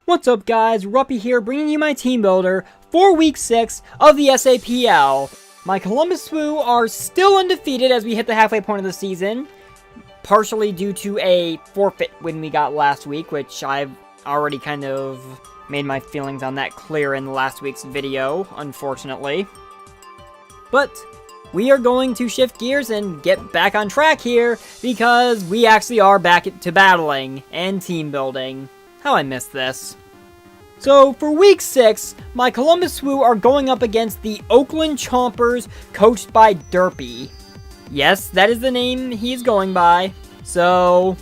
What's up guys, Ruppy here bringing you my team builder for week 6 of the SAPL. My Columbus Swoo are still undefeated as we hit the halfway point of the season, partially due to a forfeit win we got last week, which I've already kind of made my feelings on that clear in last week's video, unfortunately. But we are going to shift gears and get back on track here, because we actually are back to battling and team building. How I missed this. So, for week 6, my Columbus Swoo are going up against the Oakland Chompers, coached by Derpy. Yes, that is the name he's going by. So,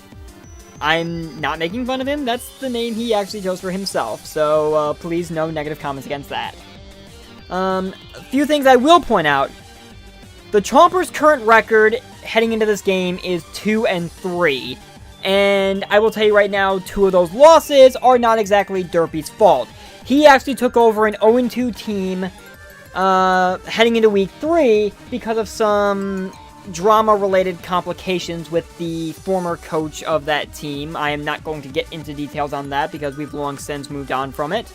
I'm not making fun of him. That's the name he actually chose for himself. So, please no negative comments against that. A few things I will point out. The Chompers' current record heading into this game is 2-3. And I will tell you right now, 2 of those losses are not exactly Derpy's fault. He actually took over an 0-2 team heading into week 3 because of some drama-related complications with the former coach of that team. I am not going to get into details on that because we've long since moved on from it.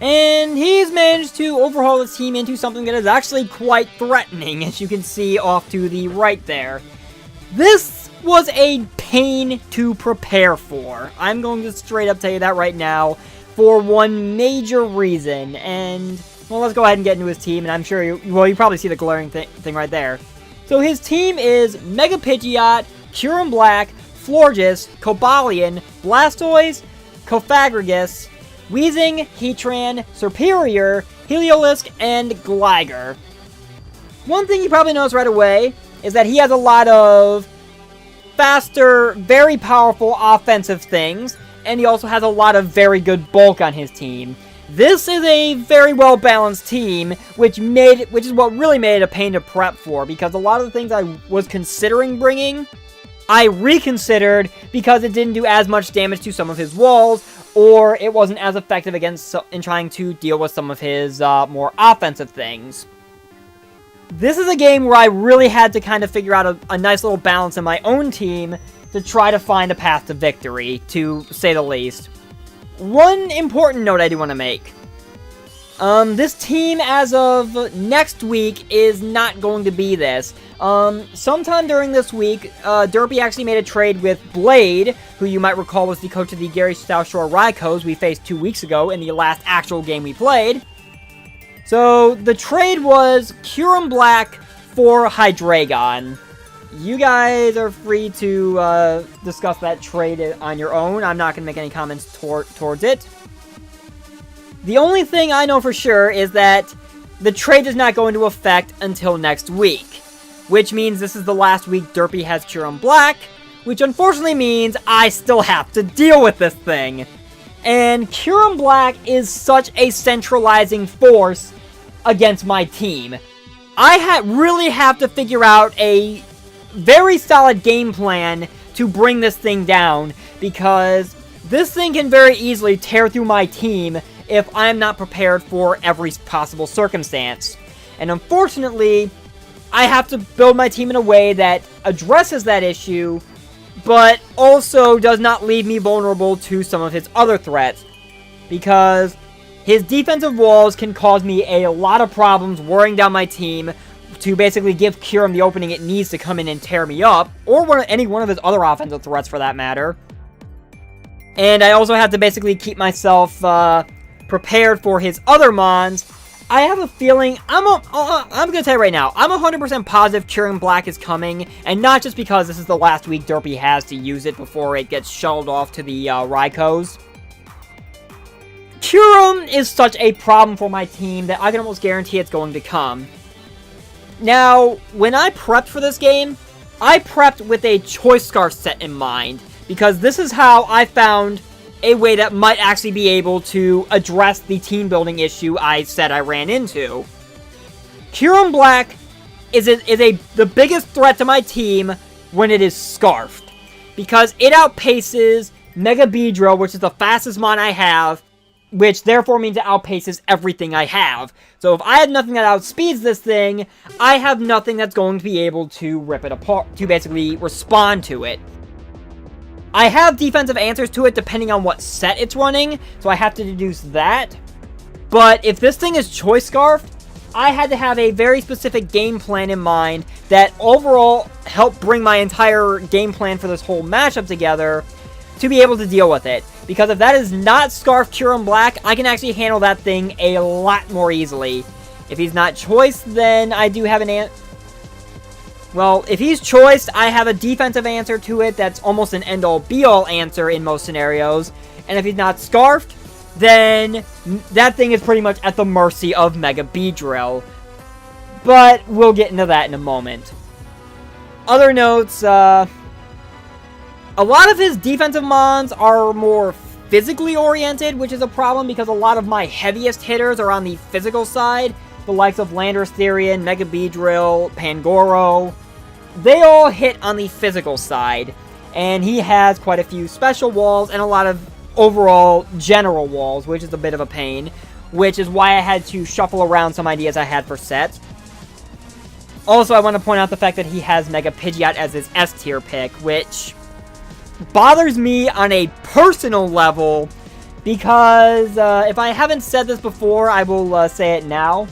And he's managed to overhaul his team into something that is actually quite threatening, as you can see off to the right there. This was a pain to prepare for. I'm going to straight up tell you that right now, for one major reason. And, well, let's go ahead and get into his team, and I'm sure you probably see the glaring thing right there. So his team is Mega Pidgeot, Kyurem Black, Florges, Cobalion, Blastoise, Cofagrigus, Weezing, Heatran, Serperior, Heliolisk, and Gligar. One thing you probably notice right away is that he has a lot of faster, very powerful offensive things, and he also has a lot of very good bulk on his team. This is a very well-balanced team, which is what really made it a pain to prep for, because a lot of the things I was considering bringing, I reconsidered because it didn't do as much damage to some of his walls, or it wasn't as effective in trying to deal with some of his more offensive things. This is a game where I really had to kind of figure out a nice little balance in my own team to try to find a path to victory, to say the least. One important note I do want to make. This team, as of next week, is not going to be this. Sometime during this week, Derpy actually made a trade with Blade, who you might recall was the coach of the Gary South Shore Raikos we faced 2 weeks ago in the last actual game we played. So, the trade was Kyurem Black for Hydreigon. You guys are free to discuss that trade on your own. I'm not going to make any comments towards it. The only thing I know for sure is that the trade does not go into effect until next week, which means this is the last week Derpy has Kyurem Black, which unfortunately means I still have to deal with this thing. And Kyurem Black is such a centralizing force against my team. I really have to figure out a very solid game plan to bring this thing down, because this thing can very easily tear through my team if I'm not prepared for every possible circumstance. And unfortunately, I have to build my team in a way that addresses that issue, but also does not leave me vulnerable to some of his other threats, because his defensive walls can cause me a lot of problems wearing down my team to basically give Kyurem the opening it needs to come in and tear me up, or any one of his other offensive threats for that matter. And I also have to basically keep myself prepared for his other mons. I have a feeling, I'm going to tell you right now, I'm 100% positive Kyurem Black is coming, and not just because this is the last week Derpy has to use it before it gets shuttled off to the Raikos. Kyurem is such a problem for my team that I can almost guarantee it's going to come. Now, when I prepped for this game, I prepped with a Choice Scarf set in mind, because this is how I found a way that might actually be able to address the team building issue I said I ran into. Kyurem Black is the biggest threat to my team when it is Scarfed, because it outpaces Mega Beedrill, which is the fastest mon I have, which therefore means it outpaces everything I have. So if I have nothing that outspeeds this thing, I have nothing that's going to be able to rip it apart, to basically respond to it. I have defensive answers to it depending on what set it's running, so I have to deduce that. But if this thing is Choice Scarf, I had to have a very specific game plan in mind that overall helped bring my entire game plan for this whole matchup together to be able to deal with it. Because if that is not Scarf Kyurem Black, I can actually handle that thing a lot more easily. If he's not Choice, then I do have an well, if he's Choiced, I have a defensive answer to it that's almost an end-all be-all answer in most scenarios. And if he's not Scarfed, then that thing is pretty much at the mercy of Mega Beedrill. But we'll get into that in a moment. Other notes, a lot of his defensive mons are more physically oriented, which is a problem because a lot of my heaviest hitters are on the physical side. The likes of Landorus-Therian, Mega Beedrill, Pangoro. They all hit on the physical side. And he has quite a few special walls and a lot of overall general walls, which is a bit of a pain. Which is why I had to shuffle around some ideas I had for sets. Also, I want to point out the fact that he has Mega Pidgeot as his S-tier pick, which bothers me on a personal level. Because if I haven't said this before, I will say it now.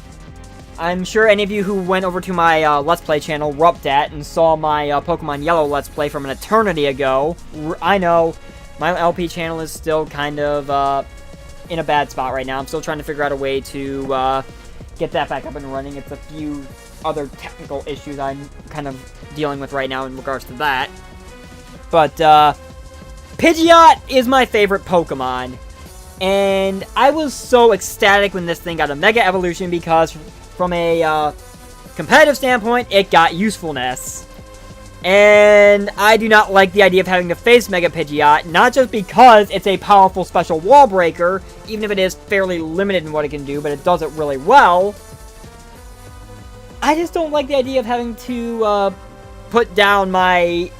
I'm sure any of you who went over to my Let's Play channel, Rupdat, and saw my Pokemon Yellow Let's Play from an eternity ago. I know, my LP channel is still kind of in a bad spot right now. I'm still trying to figure out a way to get that back up and running. It's a few other technical issues I'm kind of dealing with right now in regards to that. But Pidgeot is my favorite Pokemon. And I was so ecstatic when this thing got a Mega Evolution because from a competitive standpoint, it got usefulness. And I do not like the idea of having to face Mega Pidgeot, not just because it's a powerful special wall breaker, even if it is fairly limited in what it can do, but it does it really well. I just don't like the idea of having to put down my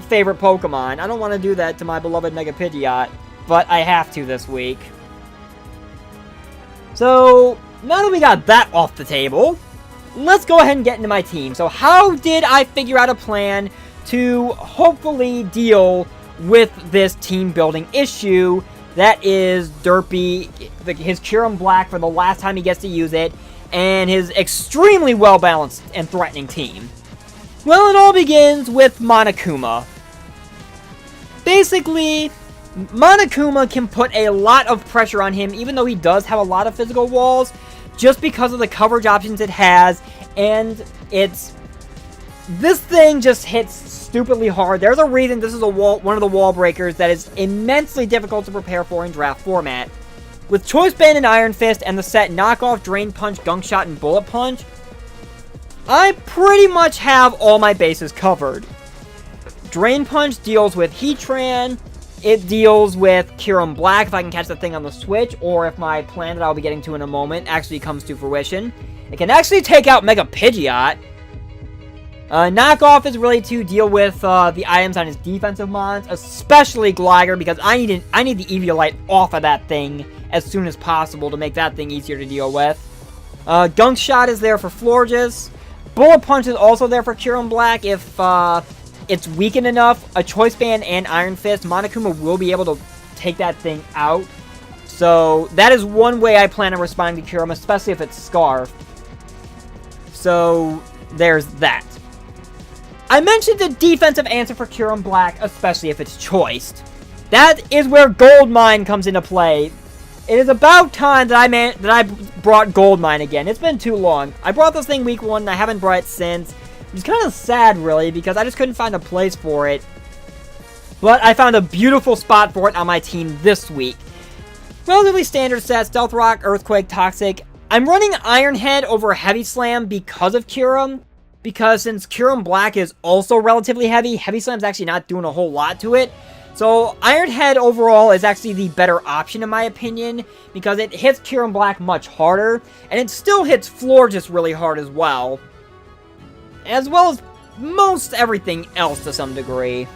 favorite Pokemon. I don't want to do that to my beloved Mega Pidgeot, but I have to this week. So, now that we got that off the table, let's go ahead and get into my team. So how did I figure out a plan to hopefully deal with this team building issue that is Derpy, his Kyurem Black for the last time he gets to use it, and his extremely well-balanced and threatening team? Well, it all begins with Monokuma. Basically, Monokuma can put a lot of pressure on him, even though he does have a lot of physical walls, just because of the coverage options it has, and this thing just hits stupidly hard. There's a reason this is one of the wall breakers that is immensely difficult to prepare for in draft format. With Choice Band and Iron Fist and the set Knockoff, Drain Punch, Gunk Shot, and Bullet Punch, I pretty much have all my bases covered. Drain Punch deals with Heatran. It deals with Kyurem Black if I can catch the thing on the Switch, or if my plan that I'll be getting to in a moment actually comes to fruition. It can actually take out Mega Pidgeot. Knockoff is really to deal with the items on his defensive mons, especially Gligar, because I need the Eviolite off of that thing as soon as possible to make that thing easier to deal with. Gunk Shot is there for Florges. Bullet Punch is also there for Kyurem Black if it's weakened enough. A Choice Band and Iron Fist, Monokuma will be able to take that thing out. So that is one way I plan on responding to Kyurem, especially if it's Scarf. So there's that. I mentioned the defensive answer for Kyurem Black, especially if it's choiced. That is where Goldmine comes into play. It is about time that I brought Goldmine again. It's been too long. I brought this thing week 1, and I haven't brought it since. It's kind of sad, really, because I just couldn't find a place for it. But I found a beautiful spot for it on my team this week. Relatively standard set, Stealth Rock, Earthquake, Toxic. I'm running Iron Head over Heavy Slam because of Kyurem. Because since Kyurem Black is also relatively heavy, Heavy Slam's actually not doing a whole lot to it. So Iron Head overall is actually the better option in my opinion, because it hits Kyurem Black much harder, and it still hits Florges really hard as well as most everything else to some degree.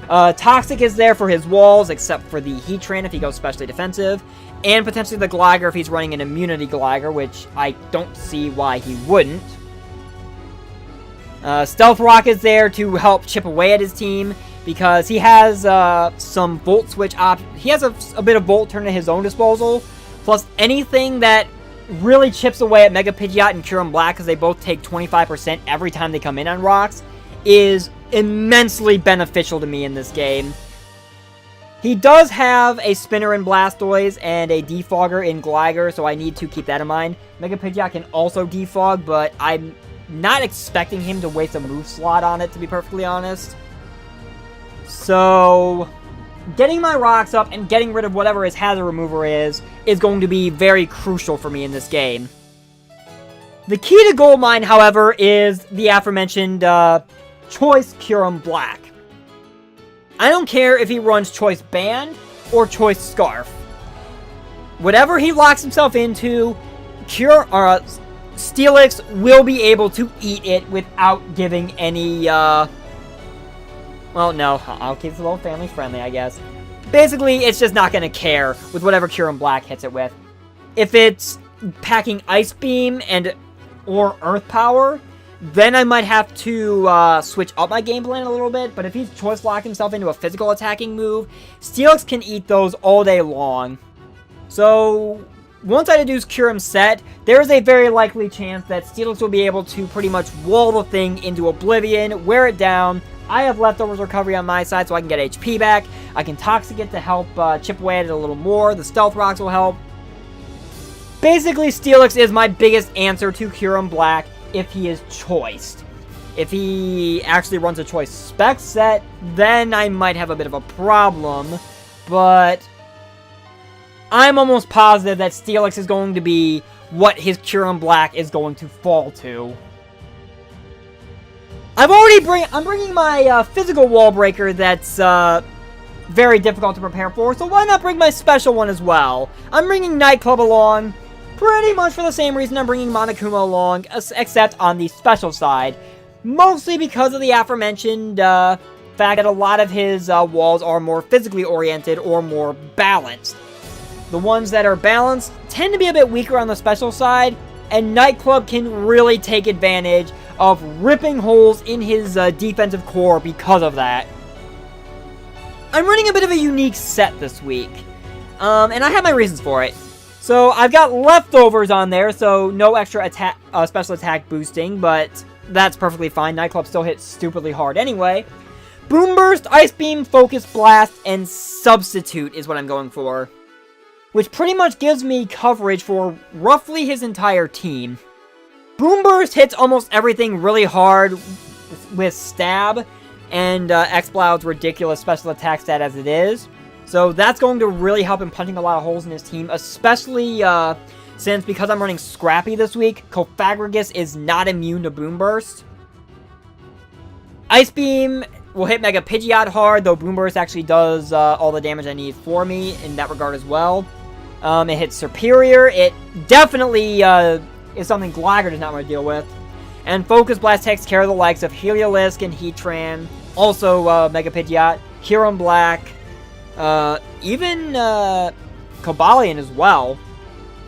Toxic is there for his walls, except for the Heatran if he goes specially defensive, and potentially the Gligar if he's running an Immunity Gligar, which I don't see why he wouldn't. Stealth Rock is there to help chip away at his team. because he has some Volt Switch options. He has a bit of VoltTurn at his own disposal, plus anything that really chips away at Mega Pidgeot and Kyurem Black, because they both take 25% every time they come in on rocks, is immensely beneficial to me in this game. He does have a Spinner in Blastoise and a Defogger in Gligar, so I need to keep that in mind. Mega Pidgeot can also defog, but I'm not expecting him to waste a move slot on it, to be perfectly honest. So, getting my rocks up and getting rid of whatever his hazard remover is going to be very crucial for me in this game. The key to Gold Mine, however, is the aforementioned Choice Kyurem Black. I don't care if he runs Choice Band or Choice Scarf. Whatever he locks himself into, Steelix will be able to eat it without giving any, well, no, I'll keep it a little family friendly, I guess. Basically, it's just not going to care with whatever Kyurem Black hits it with. If it's packing Ice Beam or Earth Power, then I might have to switch up my game plan a little bit, but if he's choice locked himself into a physical attacking move, Steelix can eat those all day long. So, once I deduce Kyurem set, there is a very likely chance that Steelix will be able to pretty much wall the thing into oblivion, wear it down. I have leftovers recovery on my side, so I can get HP back. I can Toxic it to help chip away at it a little more. The Stealth Rocks will help. Basically, Steelix is my biggest answer to Kyurem Black if he is choiced. If he actually runs a choice spec set, then I might have a bit of a problem. But I'm almost positive that Steelix is going to be what his Kyurem Black is going to fall to. I'm bringing my physical wall breaker that's very difficult to prepare for, so why not bring my special one as well? I'm bringing Night Club along, pretty much for the same reason I'm bringing Monokuma along, except on the special side. Mostly because of the aforementioned fact that a lot of his walls are more physically oriented or more balanced. The ones that are balanced tend to be a bit weaker on the special side, and Night Club can really take advantage of ripping holes in his defensive core because of that. I'm running a bit of a unique set this week, and I have my reasons for it. So I've got leftovers on there, so no extra attack, special attack boosting, but that's perfectly fine. Night Club still hits stupidly hard anyway. Boom Burst, Ice Beam, Focus Blast, and Substitute is what I'm going for, which pretty much gives me coverage for roughly his entire team. Boom Burst hits almost everything really hard with Stab, and X-Cloud's ridiculous special attack stat as it is. So that's going to really help him punching a lot of holes in his team, especially since because I'm running Scrappy this week, Cofagrigus is not immune to Boom Burst. Ice Beam will hit Mega Pidgeot hard, though Boom Burst actually does all the damage I need for me in that regard as well. It hits Superior. It definitely is something Gligar does not want to deal with. And Focus Blast takes care of the likes of Heliolisk and Heatran. Also, Mega Pidgeot, Kyurem Black, even Cobalion as well.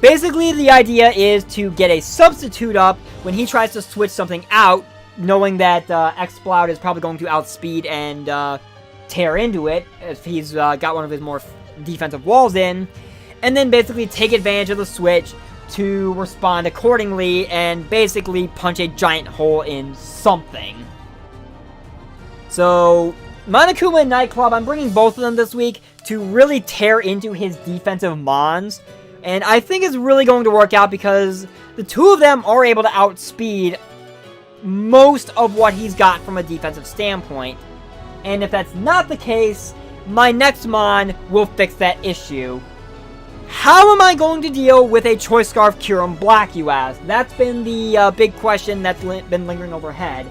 Basically, the idea is to get a substitute up when he tries to switch something out, knowing that X-Cloud is probably going to outspeed and tear into it if he's got one of his more defensive walls in. And then basically take advantage of the switch to respond accordingly and basically punch a giant hole in something. So, Monokuma and Night Club, I'm bringing both of them this week to really tear into his defensive mons. And I think it's really going to work out because the two of them are able to outspeed most of what he's got from a defensive standpoint. And if that's not the case, my next mon will fix that issue. How am I going to deal with a Choice Scarf Kyurem Black, you ask? That's been the big question that's been lingering overhead.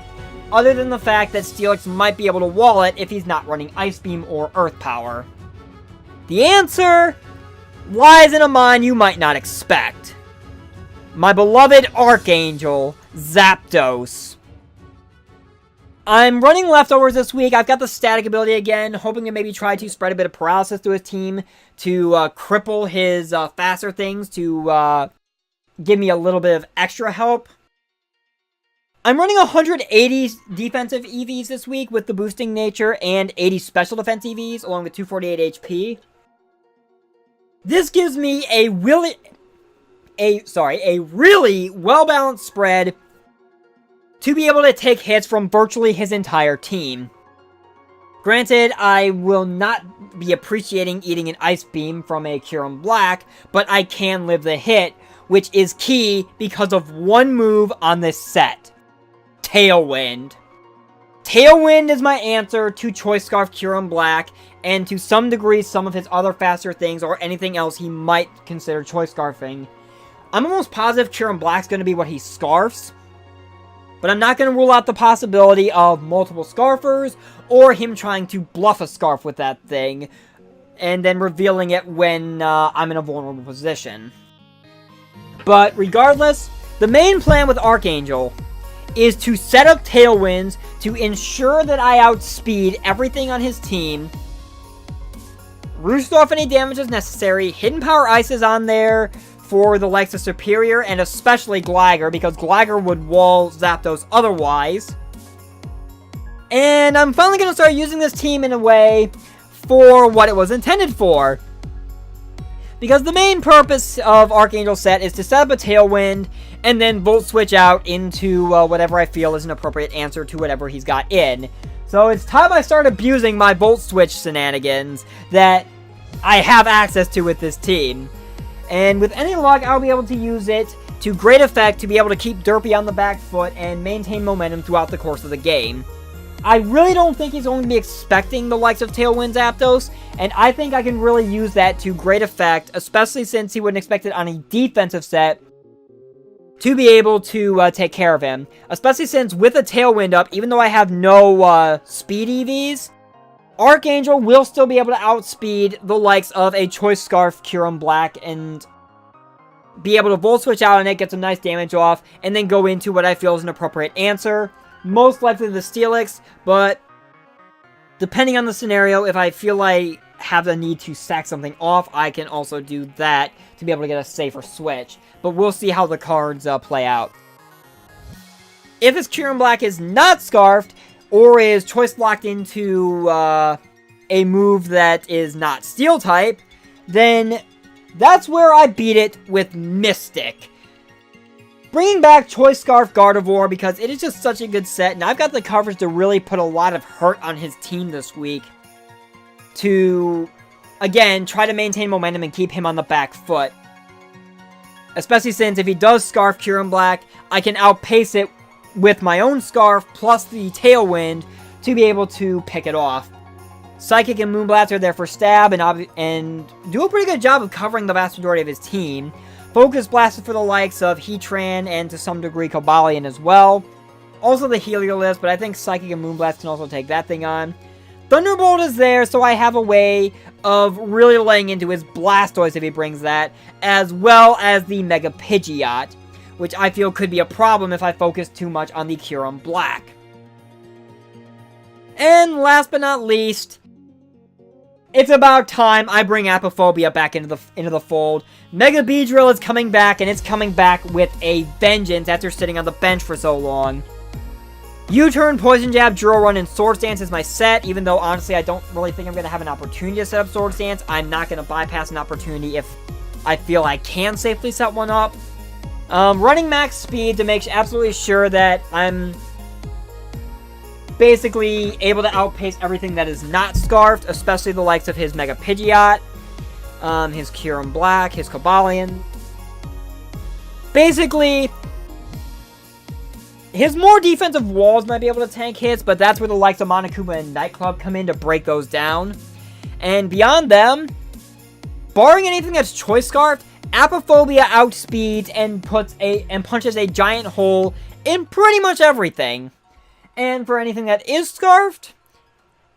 Other than the fact that Steelix might be able to wall it if he's not running Ice Beam or Earth Power. The answer lies in a mon you might not expect. My beloved Archangel, Zapdos. I'm running leftovers this week. I've got the static ability again, hoping to maybe try to spread a bit of paralysis to his team to cripple his faster things to give me a little bit of extra help. I'm running 180 defensive EVs this week with the boosting nature and 80 special defense EVs along with 248 HP. This gives me a really well-balanced spread to be able to take hits from virtually his entire team. Granted, I will not be appreciating eating an Ice Beam from a Kyurem Black, but I can live the hit, which is key because of one move on this set. Tailwind. Tailwind is my answer to Choice Scarf Kyurem Black, and to some degree some of his other faster things or anything else he might consider Choice Scarfing. I'm almost positive Kyurem Black's going to be what he scarfs, but I'm not going to rule out the possibility of multiple Scarfers, or him trying to bluff a Scarf with that thing, and then revealing it when I'm in a vulnerable position. But regardless, the main plan with Archangel is to set up Tailwinds to ensure that I outspeed everything on his team, roost off any damage as necessary. Hidden Power Ice is on there for the likes of Superior, and especially Gligar, because Gligar would wall Zapdos otherwise. And I'm finally going to start using this team in a way for what it was intended for. Because the main purpose of Archangel set is to set up a Tailwind, and then Volt Switch out into whatever I feel is an appropriate answer to whatever he's got in. So it's time I start abusing my Volt Switch shenanigans that I have access to with this team. And with any luck, I'll be able to use it to great effect to be able to keep Derpy on the back foot and maintain momentum throughout the course of the game. I really don't think he's going to be expecting the likes of Tailwind Zapdos, and I think I can really use that to great effect, especially since he wouldn't expect it on a defensive set to be able to take care of him. Especially since with a Tailwind up, even though I have no speed EVs, Archangel will still be able to outspeed the likes of a Choice Scarf Kyurem Black and be able to Volt Switch out on it, get some nice damage off, and then go into what I feel is an appropriate answer. Most likely the Steelix, but depending on the scenario, if I feel I have the need to sack something off, I can also do that to be able to get a safer switch. But we'll see how the cards play out. If this Kyurem Black is not Scarfed, or is choice locked into a move that is not Steel type, then that's where I beat it with Mystic. Bringing back Choice Scarf Gardevoir because it is just such a good set, and I've got the coverage to really put a lot of hurt on his team this week to, again, try to maintain momentum and keep him on the back foot. Especially since if he does Scarf Kyurem Black, I can outpace it with my own Scarf plus the Tailwind to be able to pick it off. Psychic and Moonblast are there for stab and do a pretty good job of covering the vast majority of his team. Focus Blast is for the likes of Heatran and to some degree Cobalion as well. Also the Heliolisk, but I think Psychic and Moonblast can also take that thing on. Thunderbolt is there, so I have a way of really laying into his Blastoise if he brings that, as well as the Mega Pidgeot, which I feel could be a problem if I focus too much on the Kyurem Black. And last but not least, it's about time I bring Apophobia back into the fold. Mega Beedrill is coming back, and it's coming back with a vengeance after sitting on the bench for so long. U-Turn, Poison Jab, Drill Run, and Swords Dance is my set, even though honestly I don't really think I'm going to have an opportunity to set up Swords Dance. I'm not going to bypass an opportunity if I feel I can safely set one up. Running max speed to make absolutely sure that I'm basically able to outpace everything that is not Scarfed, especially the likes of his Mega Pidgeot, his Kyurem Black, his Cobalion. Basically, his more defensive walls might be able to tank hits, but that's where the likes of Monokuma and Nightclub come in to break those down. And beyond them, barring anything that's Choice Scarfed, Apophobia outspeeds and punches a giant hole in pretty much everything. And for anything that is Scarfed,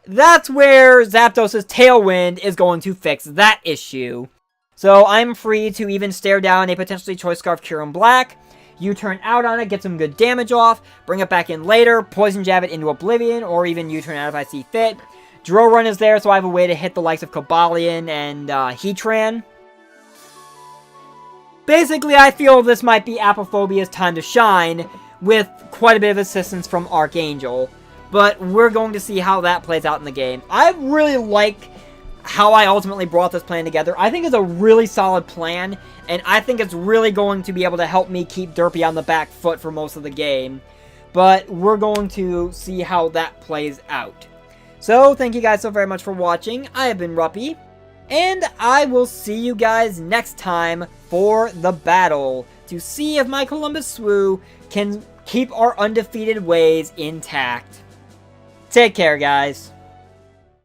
that's where Zapdos' Tailwind is going to fix that issue. So I'm free to even stare down a potentially Choice Scarf Kyurem Black, U-turn out on it, get some good damage off, bring it back in later, Poison Jab it into Oblivion, or even U-turn out if I see fit. Drill Run is there, so I have a way to hit the likes of Cobalion and Heatran. Basically, I feel this might be Apophobia's time to shine, with quite a bit of assistance from Archangel. But we're going to see how that plays out in the game. I really like how I ultimately brought this plan together. I think it's a really solid plan, and I think it's really going to be able to help me keep Derpy on the back foot for most of the game. But we're going to see how that plays out. So, thank you guys so very much for watching. I have been Ruppy, and I will see you guys next time for the battle to see if my Columbus Swoo can keep our undefeated ways intact. Take care, guys.